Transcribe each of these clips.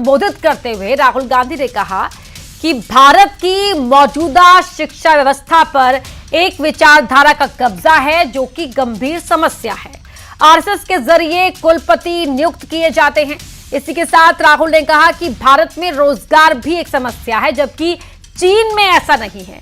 संबोधित करते हुए राहुल गांधी ने कहा कि भारत की मौजूदा शिक्षा व्यवस्था पर एक विचारधारा का कब्जा है जो कि गंभीर समस्या है। आरएसएस के जरिए कुलपति नियुक्त किए जाते हैं। इसी के साथ राहुल ने कहा कि भारत में रोजगार भी एक समस्या है, जबकि चीन में ऐसा नहीं है।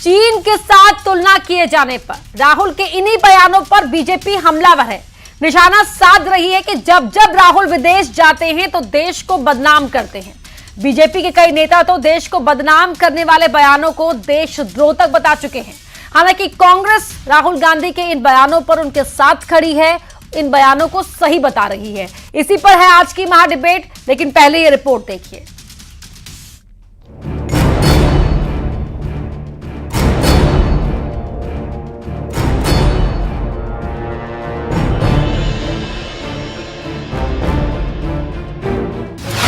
चीन के साथ तुलना किए जाने पर राहुल के इन्हीं बयानों पर बीजेपी हमलावर है। निशाना साध रही है कि जब जब राहुल विदेश जाते हैं तो देश को बदनाम करते हैं। बीजेपी के कई नेता तो देश को बदनाम करने वाले बयानों को देशद्रोह तक बता चुके हैं। हालांकि कांग्रेस राहुल गांधी के इन बयानों पर उनके साथ खड़ी है, इन बयानों को सही बता रही है। इसी पर है आज की महाडिबेट, लेकिन पहले ये रिपोर्ट देखिए।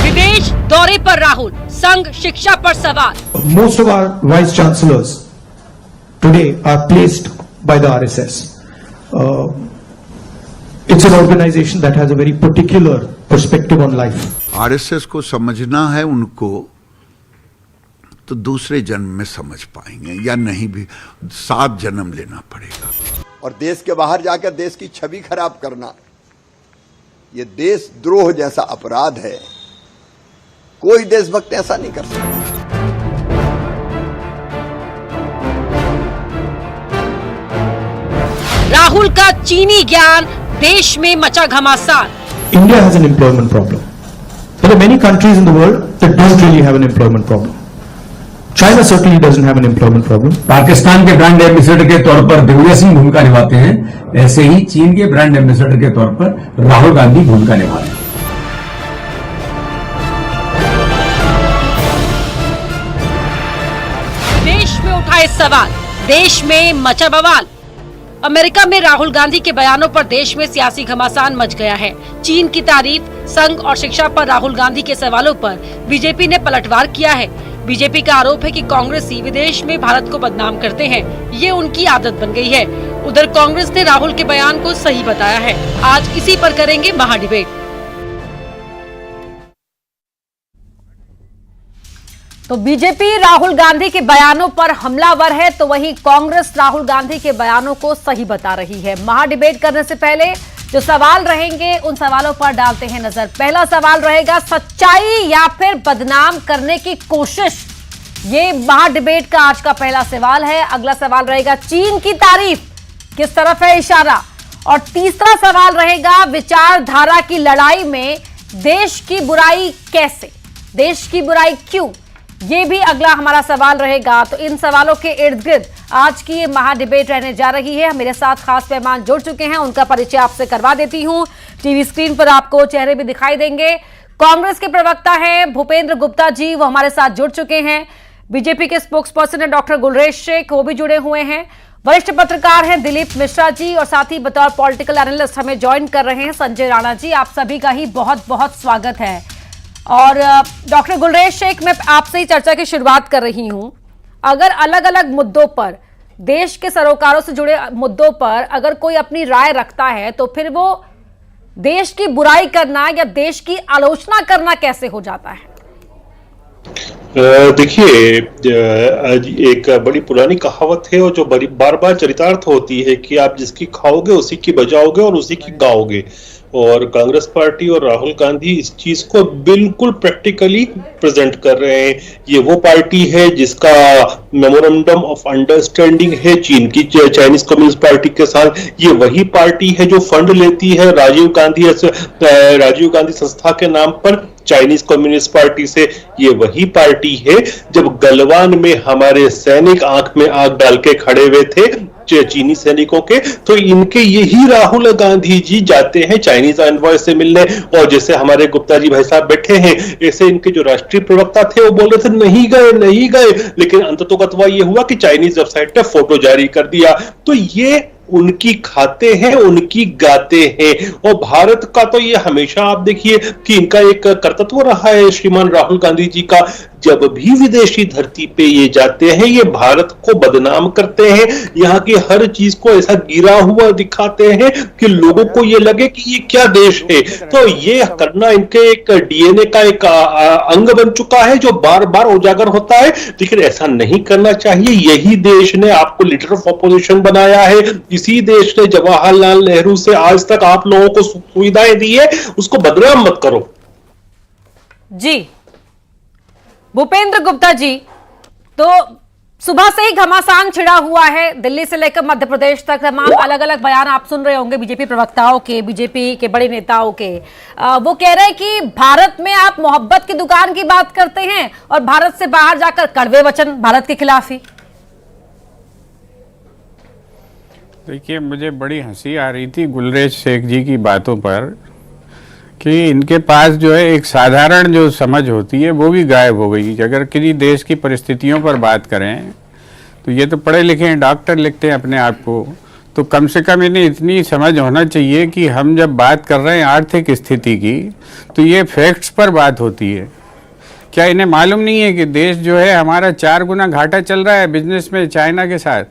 विदेश दौरे पर राहुल, संघ शिक्षा पर सवाल। Most of our vice chancellors today are placed by the RSS. It's an organization that has a very particular perspective on life. RSS को समझना है उनको तो दूसरे जन्म में समझ पाएंगे, या नहीं भी 7 जन्म लेना पड़ेगा। और देश के बाहर जाकर देश की छवि खराब करना, ये देशद्रोह जैसा अपराध है। कोई देशभक्त ऐसा नहीं कर सकता। राहुल का चीनी ज्ञान, देश में मचा घमासान। India has an employment problem. There are many countries in the world that don't really have an employment problem. China certainly doesn't have an employment problem. Pakistan के ब्रांड एम्बेसडर के तौर पर दिग्विजय सिंह भूमिका निभाते हैं, ऐसे ही चीन के ब्रांड एम्बेसडर के तौर पर राहुल गांधी भूमिका निभा रहे हैं। देश में उठाए सवाल, देश में मचा बवाल। अमेरिका में राहुल गांधी के बयानों पर देश में सियासी घमासान मच गया है। चीन की तारीफ, संघ और शिक्षा पर राहुल गांधी के सवालों पर बीजेपी ने पलटवार किया है। बीजेपी का आरोप है कि कांग्रेसी विदेश में भारत को बदनाम करते हैं, ये उनकी आदत बन गई है। उधर कांग्रेस ने राहुल के बयान को सही बताया है। आज इसी पर करेंगे महाडिबेट। तो बीजेपी राहुल गांधी के बयानों पर हमलावर है, तो वहीं कांग्रेस राहुल गांधी के बयानों को सही बता रही है। महाडिबेट करने से पहले जो सवाल रहेंगे उन सवालों पर डालते हैं नजर। पहला सवाल रहेगा सच्चाई या फिर बदनाम करने की कोशिश। ये महाडिबेट का आज का पहला सवाल है। अगला सवाल रहेगा चीन की तारीफ, किस तरफ है इशारा। और तीसरा सवाल रहेगा विचारधारा की लड़ाई में देश की बुराई कैसे, देश की बुराई क्यों, ये भी अगला हमारा सवाल रहेगा। तो इन सवालों के इर्द गिर्द आज की ये महाडिबेट रहने जा रही है। मेरे साथ खास मेहमान जुड़ चुके हैं, उनका परिचय आपसे करवा देती हूं। टीवी स्क्रीन पर आपको चेहरे भी दिखाई देंगे। कांग्रेस के प्रवक्ता हैं भूपेंद्र गुप्ता जी, वो हमारे साथ जुड़ चुके हैं। बीजेपी के स्पोक्स पर्सन है डॉक्टर गुलरेश शेख, वो भी जुड़े हुए हैं। वरिष्ठ पत्रकार हैं दिलीप मिश्रा जी, और साथ ही बतौर पॉलिटिकल एनालिस्ट हमें ज्वाइन कर रहे हैं संजय राणा जी। आप सभी का ही बहुत बहुत स्वागत है। और डॉक्टर गुलरेश शेख, मैं आपसे ही चर्चा की शुरुआत कर रही हूं। अगर अलग अलग मुद्दों पर, देश के सरोकारों से जुड़े मुद्दों पर अगर कोई अपनी राय रखता है, तो फिर वो देश की बुराई करना या देश की आलोचना करना कैसे हो जाता है? देखिए, एक बड़ी पुरानी कहावत है और जो बड़ी बार बार चरितार्थ होती है कि आप जिसकी खाओगे उसी की बजाओगे और उसी की गाओगे। और कांग्रेस पार्टी और राहुल गांधी इस चीज को बिल्कुल प्रैक्टिकली प्रेजेंट कर रहे हैं। ये वो पार्टी है जिसका मेमोरेंडम ऑफ अंडरस्टैंडिंग है चीन की चाइनीज कम्युनिस्ट पार्टी के साथ। ये वही पार्टी है जो फंड लेती है राजीव गांधी संस्था के नाम पर चाइनीज कम्युनिस्ट पार्टी से। ये वही पार्टी है जब गलवान में हमारे सैनिक आंख में आंख डाल के खड़े हुए थे चीनी सैनिकों के, तो इनके यही राहुल गांधी जी जाते हैं चाइनीज एनवॉय से मिलने। और जैसे हमारे गुप्ता जी भाई साहब बैठे हैं, ऐसे इनके जो राष्ट्रीय प्रवक्ता थे वो बोल रहे थे नहीं गए, लेकिन अंततोगत्वा ये हुआ कि चाइनीज वेबसाइट पे फोटो जारी कर दिया। तो ये उनकी खाते हैं, उनकी गाते हैं। और भारत का तो ये हमेशा आप देखिए कि इनका एक कर्तव्य रहा है श्रीमान राहुल गांधी जी का, जब भी विदेशी धरती पे ये जाते हैं ये भारत को बदनाम करते हैं, यहाँ की हर चीज को ऐसा गिरा हुआ दिखाते हैं कि लोगों को ये लगे कि ये क्या देश है। तो ये करना इनके एक डीएनए का एक अंग बन चुका है जो बार बार उजागर होता है, लेकिन ऐसा नहीं करना चाहिए। यही देश ने आपको लीडर ऑफ ऑपोजिशन बनाया है, इसी देश ने जवाहरलाल नेहरू से आज तक आप लोगों को सुविधाएं दी है, उसको बदनाम मत करो। जी भूपेंद्र गुप्ता जी, तो सुबह से ही घमासान छिड़ा हुआ है, दिल्ली से लेकर मध्य प्रदेश तक तमाम अलग अलग बयान आप सुन रहे होंगे बीजेपी प्रवक्ताओं के, बीजेपी के बड़े नेताओं के। वो कह रहे हैं कि भारत में आप मोहब्बत की दुकान की बात करते हैं और भारत से बाहर जाकर कड़वे वचन भारत के खिलाफ ही। देखिए, मुझे बड़ी हंसी आ रही थी गुलरेज शेख जी की बातों पर कि इनके पास जो है एक साधारण जो समझ होती है वो भी गायब हो गई। अगर किसी देश की परिस्थितियों पर बात करें तो ये तो पढ़े लिखे हैं, डॉक्टर लिखते हैं अपने आप को, तो कम से कम इन्हें इतनी समझ होना चाहिए कि हम जब बात कर रहे हैं आर्थिक स्थिति की तो ये फैक्ट्स पर बात होती है। क्या इन्हें मालूम नहीं है कि देश जो है हमारा 4 गुना घाटा चल रहा है बिजनेस में चाइना के साथ,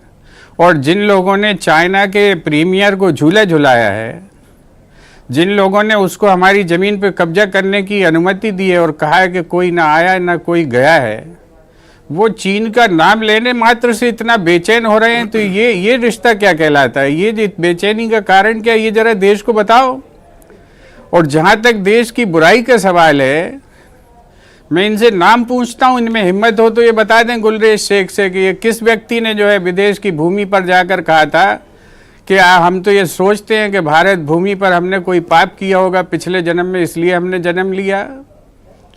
और जिन लोगों ने चाइना के प्रीमियर को झूला झुलाया है, जिन लोगों ने उसको हमारी ज़मीन पर कब्जा करने की अनुमति दी है और कहा है कि कोई ना आया ना कोई गया है, वो चीन का नाम लेने मात्र से इतना बेचैन हो रहे हैं। तो ये रिश्ता क्या कहलाता है? ये बेचैनी का कारण क्या, ये जरा देश को बताओ। और जहाँ तक देश की बुराई का सवाल है, मैं इनसे नाम पूछता हूँ, इनमें हिम्मत हो तो ये बता दें गुलरेज शेख से कि ये किस व्यक्ति ने जो है विदेश की भूमि पर जाकर कहा था कि हम तो ये सोचते हैं कि भारत भूमि पर हमने कोई पाप किया होगा पिछले जन्म में, इसलिए हमने जन्म लिया।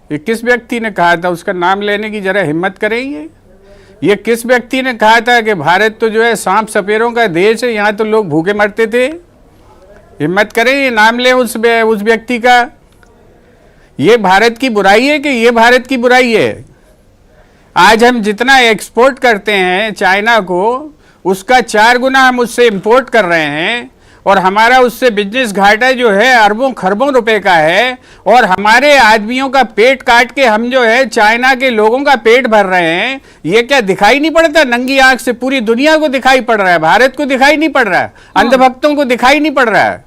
ये किस व्यक्ति ने कहा था? उसका नाम लेने की जरा हिम्मत करेंगे। ये किस व्यक्ति ने कहा था कि भारत तो जो है सांप सपेरों का देश है, यहाँ तो लोग भूखे मरते थे? हिम्मत करें, ये नाम लें उस व्यक्ति का। ये भारत की बुराई है कि ये भारत की बुराई है? आज हम जितना एक्सपोर्ट करते हैं चाइना को, उसका 4 गुना हम उससे इंपोर्ट कर रहे हैं, और हमारा उससे बिजनेस घाटा जो है अरबों खरबों रुपए का है, और हमारे आदमियों का पेट काट के हम जो है चाइना के लोगों का पेट भर रहे हैं। ये क्या दिखाई नहीं पड़ता? नंगी आंख से पूरी दुनिया को दिखाई पड़ रहा है, भारत को दिखाई नहीं पड़ रहा है, अंधभक्तों को दिखाई नहीं पड़ रहा है।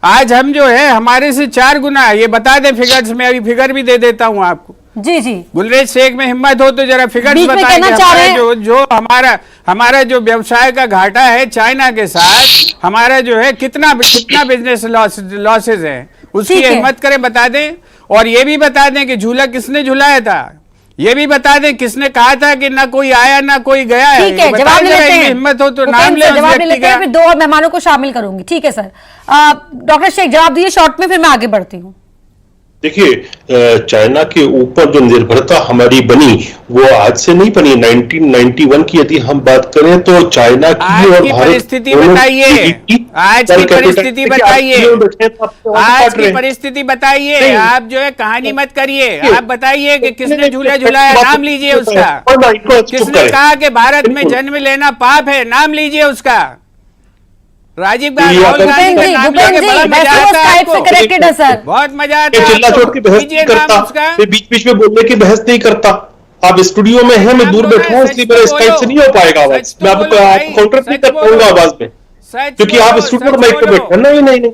आज हम जो है हमारे से 4 गुना, ये बता दें फिगर्स में, अभी फिगर भी दे देता हूं आपको। जी जी गुलरेज शेख में हिम्मत हो तो जरा फिगर्स बताएं। जो हमारा जो व्यवसाय का घाटा है चाइना के साथ, हमारा जो है कितना बिजनेस लॉसेज है, उसकी हिम्मत करें, बता दें। और ये भी बता दें कि झूला किसने झुलाया था, ये भी बता दें किसने कहा था कि ना कोई आया ना कोई गया है। ठीक है, जवाब ले लेते हैं। हिम्मत हो तो नाम ले, जवाब ले लेते हैं, फिर 2 और मेहमानों को शामिल करूंगी। ठीक है सर, डॉक्टर शेख जवाब दिए शॉर्ट में, फिर मैं आगे बढ़ती हूँ। देखिए, चाइना के ऊपर जो निर्भरता हमारी बनी वो आज से नहीं बनी। 1991 की यदि हम बात करें तो चाइना की और भारत परिस्थिति बताइए, आज की परिस्थिति बताइए, आज की परिस्थिति बताइए। आप जो है कहानी मत करिए, आप बताइए कि किसने झूला झुलाया, नाम लीजिए उसका। किसने कहा कि भारत में जन्म लेना पाप है, नाम लीजिए उसका। राजीव गांधी, बहुत मजा आता है, चिल्ला चोट की बहस नहीं करता, बीच बीच में बोलने की बहस नहीं करता। आप स्टूडियो में हैं, मैं दूर बैठा हूँ, इसलिए मेरा स्काइप से नहीं हो पाएगा आवाज, मैं आपको काउंटर नहीं कर पाऊंगा आवाज में, क्योंकि आप स्टूडियो में माइक पे बैठे हैं। नहीं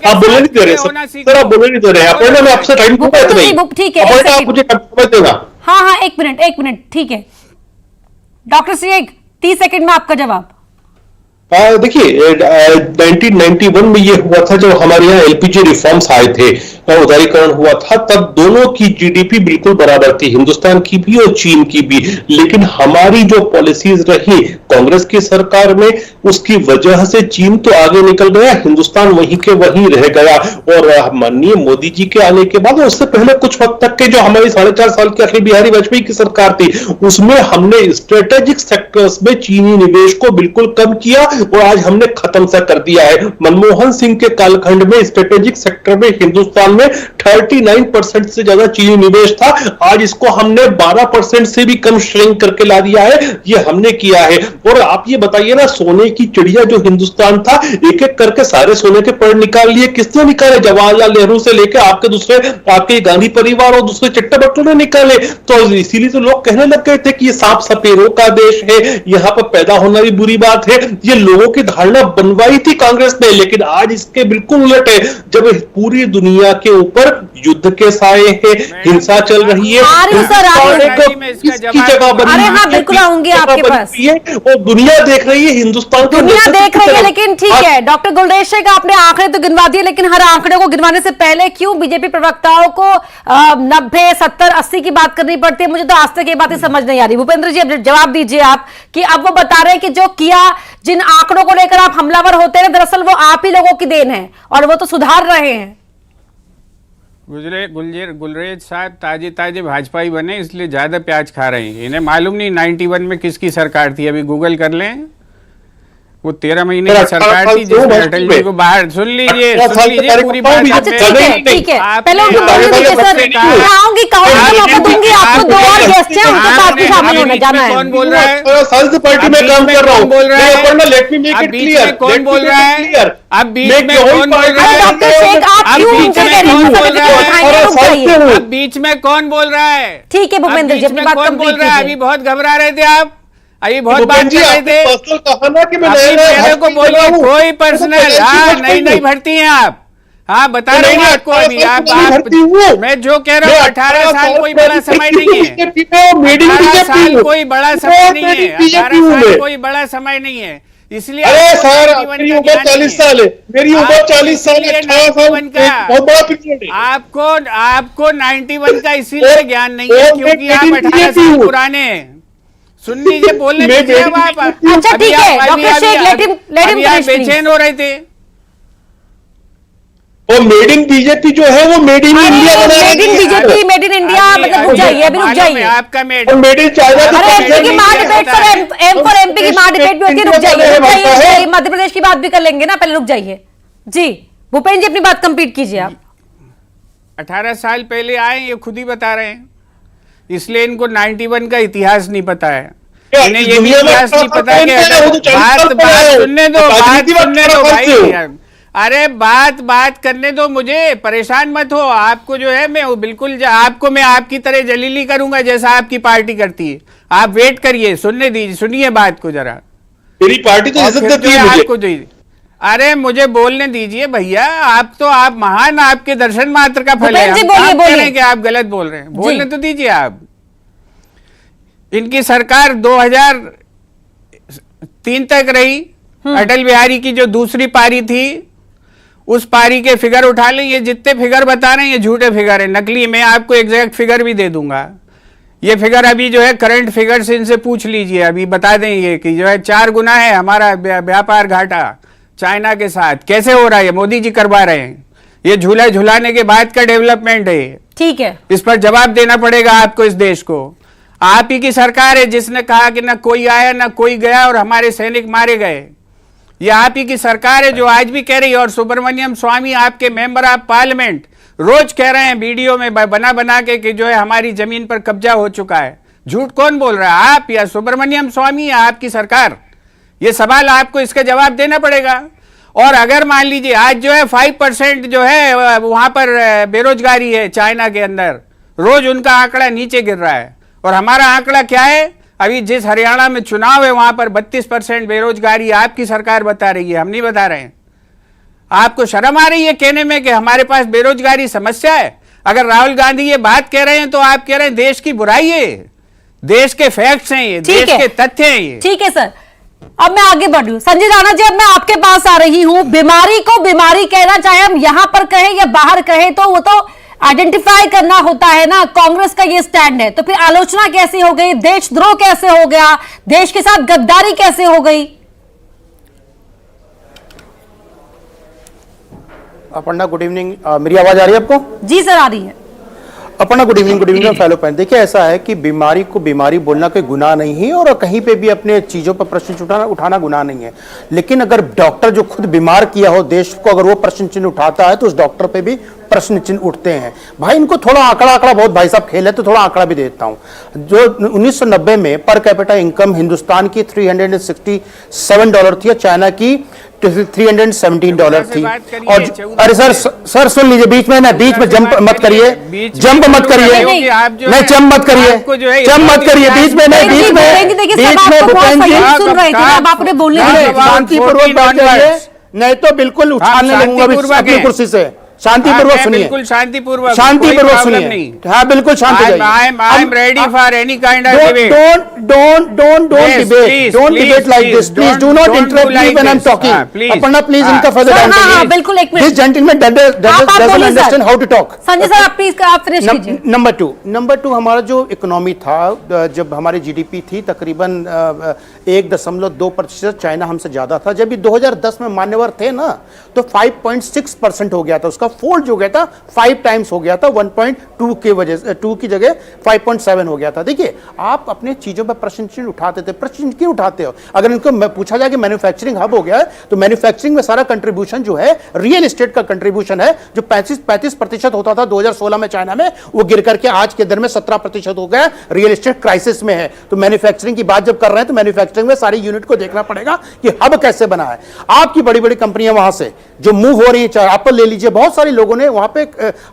आप बोलने नहीं दे रहे सर, आप बोलने नहीं दे रहे। अपने में आपसे टाइम दूंगा इतना ही, ठीक है, आप मुझे समझ देगा। हाँ, एक मिनट, ठीक है डॉक्टर शेख, 30 सेकंड में आपका जवाब। देखिए, 1991 में ये हुआ था जब हमारे यहाँ एलपीजी रिफॉर्म्स आए थे, उदारीकरण हुआ था, तब दोनों की जीडीपी बिल्कुल बराबर थी, हिंदुस्तान की भी और चीन की भी। लेकिन हमारी जो पॉलिसीज रही कांग्रेस की सरकार में, उसकी वजह से चीन तो आगे निकल गया, हिंदुस्तान वहीं के वहीं रह गया। और माननीय मोदी जी के आने के बाद, उससे पहले कुछ वक्त तक के जो हमारी 4.5 साल की अटल बिहारी वाजपेयी की सरकार थी, उसमें हमने स्ट्रेटेजिक सेक्टर्स में चीनी निवेश को बिल्कुल कम किया, और आज हमने खत्म सा कर दिया है। मनमोहन सिंह के कालखंड में स्ट्रेटेजिक सेक्टर में हिंदुस्तान में 39% से ज्यादा चीनी निवेश था, आज इसको हमने 12% से भी कम श्रिंक करके ला दिया है। ये हमने किया है। और आप ये बताइए ना, सोने की चिड़िया जो हिंदुस्तान था, एक एक करके सारे सोने के पेड़ निकाल लिए। किसने निकाले? जवाहरलाल नेहरू से लेकर आपके दूसरे, आपके गांधी परिवार और दूसरे चट्टे बट्टों ने निकाले। तो इसीलिए तो लोग कहने लग गए थे कि ये सांप सपेरों का देश है, यहां पर पैदा होना भी बुरी बात है। ये लोगों की धारणा बनवाई थी कांग्रेस ने, लेकिन आज इसके बिल्कुल उलट है। जब पूरी दुनिया के ऊपर युद्ध के साए हैं, हिंसा चल रही है, अरे हाँ, बिल्कुल आऊंगी आपके पास। और दुनिया देख रही है, हिंदुस्तान दुनिया देख रही है। लेकिन ठीक है डॉक्टर गुलरेज शेख, आपने आंकड़े तो गिनवा दिए, लेकिन हर आंकड़े को गिनवाने से पहले क्यों बीजेपी प्रवक्ताओं को 90, 70, 80 की बात करनी पड़ती है? मुझे तो आज तक ये बातें समझ नहीं आ रही। भूपेंद्र जी, अब जवाब दीजिए आप कि अब वो बता रहे हैं कि जो किया, जिन आंकड़ों को लेकर आप हमलावर होते हैं, दरअसल वो आप ही लोगों की देन है और वो तो सुधार रहे हैं। गुलरेज साहब ताजे ताजे भाजपाई बने, इसलिए ज्यादा प्याज खा रहे हैं। इन्हें मालूम नहीं 91 में किसकी सरकार थी। अभी गूगल कर लें, वो 13 महीने की सरकार थी जिसमें अटल जी को बाहर। सुन लीजिए पूरी बात। ठीक है, पहले उनको बोलने दीजिए सर, मैं आऊंगी, मौका दूंगी आपको। 2 और गेस्ट हैं, उनको साथ में शामिल होने जाना है। कौन बोल रहा है? संघ पार्टी में काम कर रहा हूं। बोल रहा है, let me make it clear. कौन बोल रहा है? अब बीच में कौन बोल रहा है? डॉक्टर शेख, आप क्यों उनसे कह रही हैं? अब बीच में कौन बोल रहा है? ठीक है भूपेंद्र जी, अपनी बात कौन बोल रहा है? अभी बहुत घबरा रहे थे आप, अभी बहुत बात कर रहे थे। मेरे को बोलिए कोई पर्सनल। हाँ, नहीं भरती हैं आप। हाँ, बता रहे हैं आपको अभी। आप मैं जो कह रहा हूँ, 18 साल कोई बड़ा समय नहीं है। 18 साल कोई बड़ा समय नहीं है। 18 साल कोई बड़ा समय नहीं है, इसलिए। अरे सर, मेरी उम्र 40 साल है। मेरी उम्र 40 साल है। 18 साल बहुत बड़ा पीरियड है। आपको 91 का इसीलिए ज्ञान नहीं है क्योंकि आप 18 साल पुराने हैं। सुन लीजिए, बोलने दीजिए अब आप। अच्छा ठीक है डॉक्टर शेख, लेट हिम बेचैन हो रहे थे। और मेड इन बीजेपी जो है वो मेड इन इंडिया बना है। Made in BJP, made in India, मतलब रुक जाइए, अभी रुक जाइए। आपका मेड इन चाइना। अरे एमपी की महाडिबेट पर एम फॉर एमपी की महाडिबेट भी होती है। रुक जाइए, मध्य प्रदेश की बात भी कर लेंगे ना, पहले रुक जाइए जी। भूपेंद्र जी, अपनी बात कंप्लीट कीजिए आप। 18 साल पहले आए, ये खुद ही बता रहे हैं, इसलिए इनको 91 का इतिहास नहीं पता है। इन्हें ये भी इतिहास नहीं पता है कि बात सुनने दो भाई। अरे बात करने दो, मुझे परेशान मत हो। आपको जो है मैं बिल्कुल आपको मैं आपकी तरह जलीली करूंगा जैसा आपकी पार्टी करती है। आप वेट करिए, सुनने दीजिए, सुनिए बात को जरा। मेरी पार्टी तो इज्जत देती है आपको जो। अरे मुझे बोलने दीजिए भैया, आप महान, आपके दर्शन मात्र का फल है। आप कह रहे हैं कि आप गलत बोल रहे हैं, बोलने तो दीजिए आप। इनकी सरकार 2003 तक रही। अटल बिहारी की जो दूसरी पारी थी, उस पारी के फिगर उठा लें। ये जितने फिगर बता रहे हैं ये झूठे फिगर है, नकली। मैं आपको एग्जैक्ट फिगर भी दे दूंगा। ये फिगर अभी जो है करंट फिगर से इनसे पूछ लीजिए, अभी बता देंगे कि जो है 4 गुना है हमारा व्यापार घाटा चाइना के साथ। कैसे हो रहा है? मोदी जी करवा रहे हैं। ये झूला झुलाने के बाद का डेवलपमेंट है। ठीक है, इस पर जवाब देना पड़ेगा आपको, इस देश को। आप ही की सरकार है जिसने कहा कि ना कोई आया ना कोई गया और हमारे सैनिक मारे गए। ये आप ही की सरकार है जो आज भी कह रही है। और सुब्रमण्यम स्वामी, आपके मेंबर ऑफ पार्लियामेंट, रोज कह रहे हैं वीडियो में बना के कि जो है हमारी जमीन पर कब्जा हो चुका है। झूठ कौन बोल रहा है, आप या सुब्रमण्यम स्वामी या आपकी सरकार? ये सवाल आपको इसका जवाब देना पड़ेगा। और अगर मान लीजिए आज जो है 5% जो है वहां पर बेरोजगारी है चाइना के अंदर, रोज उनका आंकड़ा नीचे गिर रहा है। और हमारा आंकड़ा क्या है? अभी जिस हरियाणा में चुनाव है वहां पर 32% बेरोजगारी आपकी सरकार बता रही है, हम नहीं बता रहे हैं। आपको शर्म आ रही है कहने में कि हमारे पास बेरोजगारी समस्या है? अगर राहुल गांधी ये बात कह रहे हैं तो आप कह रहे हैं देश की बुराई है। देश के फैक्ट्स हैं ये, देश के तथ्य हैं ये। ठीक है सर, अब मैं आगे बढ़ रही हूँ। संजय राणा जी, अब मैं आपके पास आ रही हूँ। बीमारी को बीमारी कहना, चाहे हम यहां पर कहें या बाहर कहें, तो वो तो आइडेंटिफाई करना होता है ना। कांग्रेस का ये स्टैंड है, तो फिर आलोचना कैसे हो गई? देशद्रोह कैसे हो गया? देश के साथ गद्दारी कैसे हो गई? Aparna, good evening. मेरी आवाज आ रही है आपको? जी सर, आ रही है। अपना गुड इवनिंग फैलो पैन। देखिए ऐसा है कि बीमारी को बीमारी बोलना कोई गुनाह नहीं है और कहीं पे भी अपने चीजों पर प्रश्न उठाना गुनाह नहीं है, लेकिन अगर डॉक्टर जो खुद बीमार किया हो देश को अगर वो प्रश्न चिन्ह उठाता है तो उस डॉक्टर पे भी प्रश्न चिन्ह उठते हैं। भाई इनको थोड़ा आंकड़ा बहुत भाई साहब खेल है तो थोड़ा आंकड़ा भी देता हूं। जो 1990 में पर कैपिटा इनकम हिंदुस्तान की $367 थी और चाइना की $317 थी। और अरे सर सुन लीजिए, बीच में जंप मत करिए, नहीं जंप मत करिए, बीच में भूपेन जी आपने बोलने शांतिपूर्वक बात करिए, नहीं तो बिल्कुल उछालने लगूंगा अपनी कुर्सी से। शांतिपूर्वक सुनिए, बिल्कुल शांतिपूर्वक सुनिए, हाँ बिल्कुल शांति जाइए। I am ready for any kind of debate. Don't debate like this. Please do not interrupt me when I'm talking. Aparna, please इनका फर्दर डाउन करिए। बिल्कुल, एक minute. This gentleman doesn't understand how to talk. Sanjay sir आप please आप finish कीजिए। Number two हमारा जो economy था, जब हमारी जीडीपी थी तकरीबन 1.2%, चाइना हमसे ज्यादा था। जब ये 2010 में मान्यवर थे ना तो 5.6% हो गया था, उसका फोल्ड हो गया था, 5 टाइम्स हो गया था, 1.2 के वजह से 2 की जगह 5.7 हो गया था। देखिए आप अपने चीजों पर प्रश्न चिन्ह उठाते थे, प्रश्न क्यों उठाते हो? अगर इनको पूछा जाए कि मैन्युफैक्चरिंग हब हो गया है तो मैन्युफैक्चरिंग में सारा कंट्रीब्यूशन जो है रियल एस्टेट का कंट्रीब्यूशन है, जो 35% होता था 2016 में चाइना में, वो गिर करके आज के दर में 17% हो गया। रियल एस्टेट क्राइसिस में है, तो मैन्युफैक्चरिंग की बात जब कर रहे हैं तो मैन्युफैक्चरिंग में सारी यूनिट को देखना पड़ेगा कि हब कैसे बना है। आपकी बड़ी बड़ी कंपनियां वहां से जो मूव हो रही है, चाहे एप्पल ले लीजिए, बहुत सारे लोगों ने वहां पे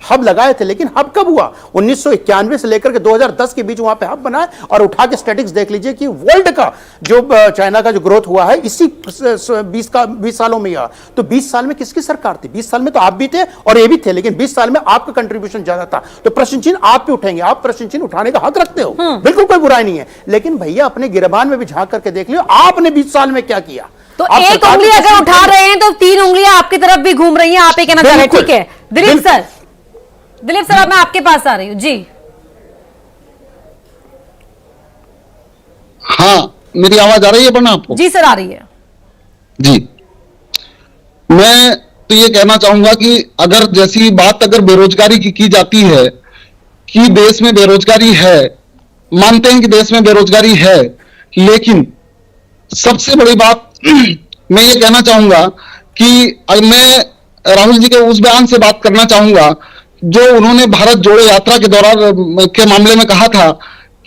हब लगाए थे, लेकिन हब कब हुआ? 1991 से लेकर के 2010 के बीच वहां पे हब बना है। और उठा के स्टैटिक्स देख लीजिए कि वर्ल्ड का जो चाइना का जो ग्रोथ हुआ है इसी 20 सालों में। तो 20 साल में किसकी सरकार थी? 20 साल में तो आप भी थे और ये भी थे, लेकिन 20 साल में आपका कंट्रीब्यूशन ज्यादा था। तो प्रश्न चिन्ह आप पे उठेंगे, आप प्रश्न चिन्ह उठाने का हक रखते हो, बिल्कुल कोई बुराई नहीं है, लेकिन भैया अपने गिरबान में भी झांक करके देख लियो आपने 20 साल में क्या किया। तो एक उंगली अगर उठा रहे हैं तो 3 उंगलियां आपकी तरफ भी घूम रही हैं, आप ये कहना चाह रहे हैं। ठीक है दिलीप सर अब मैं आपके पास आ रही हूं जी। हाँ, मेरी आवाज आ रही है बना आपको? जी सर आ रही है जी। मैं तो ये कहना चाहूंगा कि अगर जैसी बात अगर बेरोजगारी की जाती है कि देश में बेरोजगारी है, मानते हैं कि देश में बेरोजगारी है, लेकिन सबसे बड़ी बात मैं ये कहना चाहूंगा कि मैं राहुल जी के उस बयान से बात करना चाहूंगा जो उन्होंने भारत जोड़ो यात्रा के दौरान के मामले में कहा था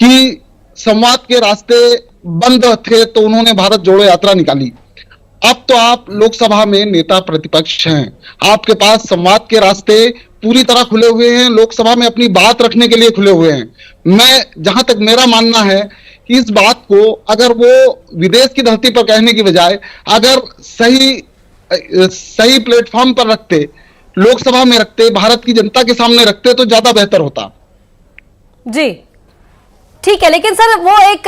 कि संवाद के रास्ते बंद थे तो उन्होंने भारत जोड़ो यात्रा निकाली। अब तो आप लोकसभा में नेता प्रतिपक्ष हैं, आपके पास संवाद के रास्ते पूरी तरह खुले हुए हैं, लोकसभा में अपनी बात रखने के लिए खुले हुए हैं। मैं जहां तक मेरा मानना है कि इस बात को अगर वो विदेश की धरती पर कहने की बजाय अगर सही प्लेटफॉर्म पर रखते, लोकसभा में रखते, भारत की जनता के सामने रखते तो ज्यादा बेहतर होता। जी ठीक है, लेकिन सर वो एक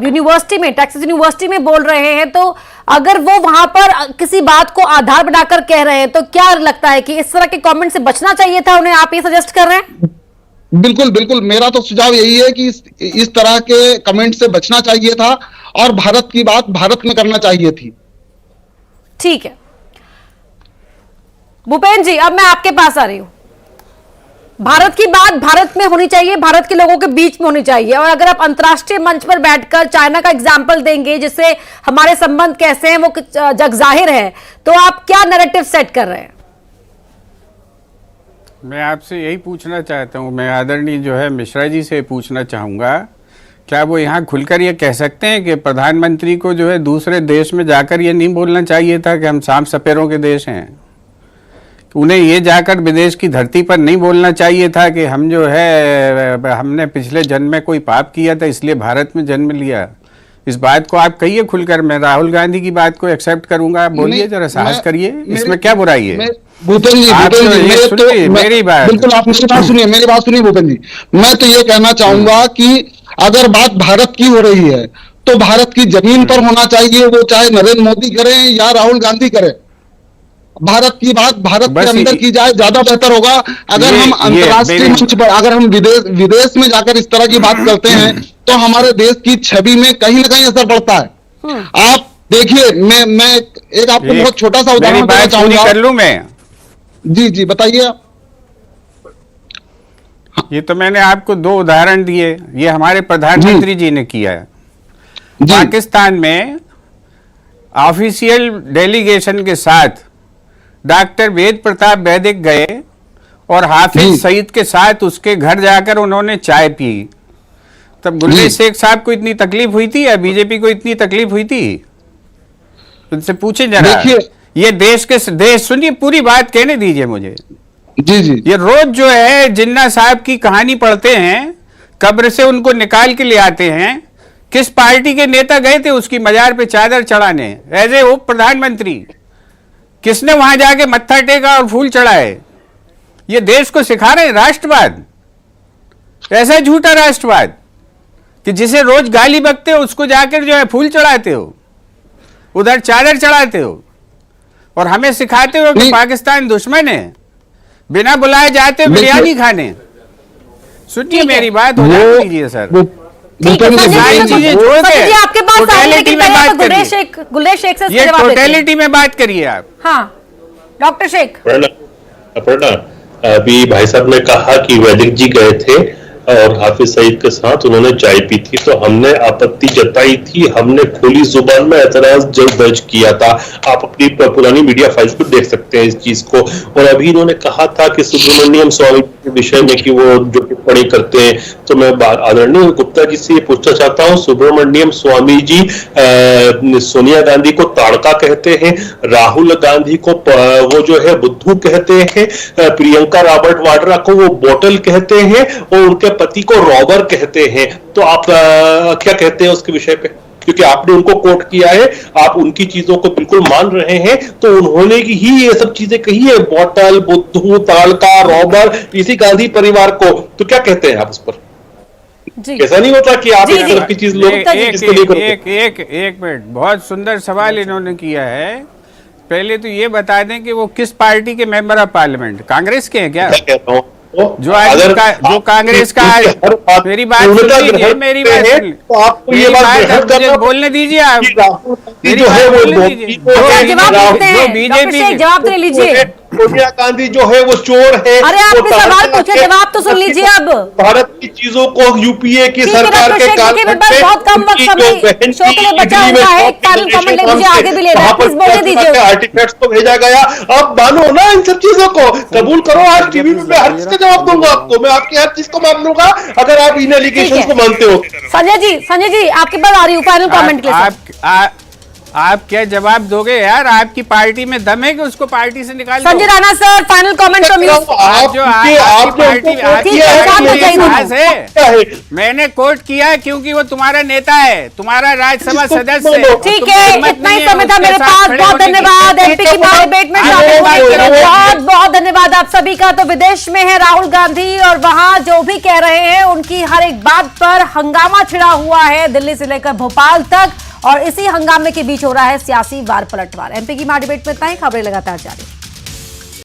यूनिवर्सिटी में, टेक्सास यूनिवर्सिटी में बोल रहे हैं, तो अगर वो वहां पर किसी बात को आधार बनाकर कह रहे हैं तो क्या लगता है कि इस तरह के कमेंट से बचना चाहिए था उन्हें? आप ये सजेस्ट कर रहे हैं? बिल्कुल बिल्कुल, मेरा तो सुझाव यही है कि इस तरह के कमेंट से बचना चाहिए था और भारत की बात भारत में करना चाहिए थी। ठीक है भूपेन जी, अब मैं आपके पास आ रही हूं। भारत की बात भारत में होनी चाहिए, भारत के लोगों के बीच में होनी चाहिए, और अगर आप अंतर्राष्ट्रीय मंच पर बैठकर चाइना का एग्जाम्पल देंगे जिससे हमारे संबंध कैसे हैं वो जग जाहिर है, तो आप क्या नैरेटिव सेट कर रहे हैं? मैं आपसे यही पूछना चाहता हूं, मैं आदरणीय जो है मिश्रा जी से पूछना चाहूंगा, क्या वो यहाँ खुलकर ये कह सकते हैं कि प्रधानमंत्री को जो है दूसरे देश में जाकर ये नहीं बोलना चाहिए था कि हम सांप सपेरों के देश हैं? उन्हें ये जाकर विदेश की धरती पर नहीं बोलना चाहिए था कि हम जो है हमने पिछले जन्म में कोई पाप किया था इसलिए भारत में जन्म लिया? इस बात को आप कहिए खुलकर, मैं राहुल गांधी की बात को एक्सेप्ट करूंगा। बोलिए, जरा साहस करिए, इसमें क्या बुराई है? भूपेन जी, मेरी बात बिल्कुल, आप मेरी बात सुनिए, मेरी बात सुनिए भूपेन जी। मैं तो ये कहना चाहूंगा कि अगर बात भारत की हो रही है तो भारत की जमीन पर होना चाहिए, वो चाहे नरेंद्र मोदी करें या राहुल गांधी करें। भारत की बात भारत के अंदर की जाए, ज्यादा बेहतर होगा। अगर हम अंतर्राष्ट्रीय मंच पर, अगर हम विदेश में जाकर इस तरह की बात करते हैं तो हमारे देश की छवि में कहीं ना कहीं असर पड़ता है। आप देखिए, मैं एक आपको बहुत छोटा सा उदाहरण देना चाहूंगा। कर लूं मैं? जी जी बताइए आप। ये तो मैंने आपको 2 उदाहरण दिए, ये हमारे प्रधानमंत्री जी ने किया है। जी पाकिस्तान में ऑफिशियल डेलीगेशन के साथ डॉक्टर वेद प्रताप वैदिक गए और हाफिज जी। सईद के साथ उसके घर जाकर उन्होंने चाय पी। तब गुलरेज शेख साहब को इतनी तकलीफ हुई थी या बीजेपी को इतनी तकलीफ हुई थी? उनसे पूछे जरा। देखिए- ये देश सुनिए, पूरी बात कहने दीजिए मुझे। जी जी ये रोज जो है जिन्ना साहब की कहानी पढ़ते हैं, कब्र से उनको निकाल के ले आते हैं। किस पार्टी के नेता गए थे उसकी मजार पे चादर चढ़ाने एज ए उप प्रधानमंत्री? किसने वहां जाके मत्था टेका और फूल चढ़ाए? ये देश को सिखा रहे हैं राष्ट्रवाद, ऐसा झूठा राष्ट्रवाद कि जिसे रोज गाली बकते हो उसको जाकर जो है फूल चढ़ाते हो, उधर चादर चढ़ाते हो और हमें सिखाते हो कि नहीं। पाकिस्तान दुश्मन है, बिना बुलाए जाते हो बिरयानी खाने। सुनिए मेरी बात, हो जाने दीजिए सर। ठीक है, बिल्कुल संजय सारी जी, चीजें तो- जोड़ संजय के जी आपके पास आने टोटलिटी लेकिन में पहले बात तो गुलरेज शेख से ये जवाब देते हैं। टोटलिटी में बात करिए आप। हाँ, डॉक्टर शेख। अपर्णा, अभी भाई साहब ने कहा कि वैदिक जी गए थे और हाफिज सईद के साथ उन्होंने चाय पी थी, तो हमने आपत्ति जताई थी, हमने खुली जुबान में एतराज दर्ज किया था। आप अपनी पुरानी मीडिया फाइल्स पर देख सकते हैं इस चीज को। और अभी इन्होंने कहा था कि सुब्रमण्यम स्वामी के विषय में कि वो जो टिप्पणी करते हैं, तो मैं आदरणीय गुप्ता जी से ये पूछना चाहता हूँ, सुब्रमण्यम स्वामी जी सोनिया गांधी को ताड़का कहते हैं, राहुल गांधी को वो जो है बुद्धू कहते हैं, प्रियंका रॉबर्ट वाड्रा को वो बोतल कहते हैं और उनके पति को रॉबर कहते हैं। तो आप क्या कहते हैं उसके विषय पे? क्योंकि आपने उनको कोट किया है, आप उनकी चीजों को बिल्कुल मान रहे हैं, तो उन्होंने ही ये सब चीजें कही है, बोतल, बुद्धू, ताड़का, रॉबर, इसी गांधी परिवार को। तो क्या कहते हैं आप उस पर? जी ऐसा नहीं होता कि आप जी, इस तरह की चीज लोग इसको नहीं करते? एक मिनट, बहुत सुंदर सवाल इन्होंने किया है। पहले तो ये बता दें कि वो किस पार्टी के मेंबर ऑफ पार्लियामेंट, कांग्रेस के हैं क्या? मैं कहता हूं जो आज जो कांग्रेस का मेरी बात सुन लीजिए, मेरी बात सुन लीजिए, तो आपको ये मेरी बात बात ग्रहण अब मुझे करना बोलने दीजिए आप। राहुल गांधी मेरी जो है बात वो बोलने धोती दीजिए। को- अच्छा, जवाब देते हैं। जो बीजेपी डॉक्टर शेख जवाब दे लीजिए। सोनिया गांधी जो है वो चोर है। अरे वो आपने ताड़का सवाल पूछे, के- जवाब तो सुन लीजिए अब। भारत की चीजों को यूपीए की ठीक है, सरकार डॉक्टर के शेख, देखिए, मेरे पास बहुत कम वक्त समय शो के लिए बचा हुआ है। एक फाइनल कमेंट ले लीजिए, आगे भी लेना है, प्लीज बोलने दीजिए। आर्टिफैक्ट्स को भेजा गया, अब मानो ना इन सब चीजों को, कबूल करो। आज टीवी में मैं हर चीज का जवाब दूंगा आपको, मैं आपकी हर चीज को मान लूंगा अगर आप इन एलिगेशंस को मानते हो। संजय जी आपके पास आ रही हूँ फाइनल कमेंट के लिए। आप क्या जवाब दोगे यार? आपकी पार्टी में दम है कि उसको पार्टी से निकाल दो? Sanjay Rana sir, final comment from you. मैंने कोट किया क्योंकि वो तुम्हारा नेता है, तुम्हारा राज्यसभा सदस्य है। ठीक है, इतना ही समय था मेरे पास। बहुत धन्यवाद एमपी की महाडिबेट में शामिल होने के लिए। बहुत बहुत धन्यवाद आप सभी का। तो विदेश में है राहुल गांधी और वहां जो भी कह रहे हैं उनकी हर एक बात पर हंगामा छिड़ा हुआ है, दिल्ली से लेकर भोपाल तक। और इसी हंगामे के बीच हो रहा है सियासी वार पलटवार। एमपी की महाडिबेट में इतना ही, खबरें लगातार जारी।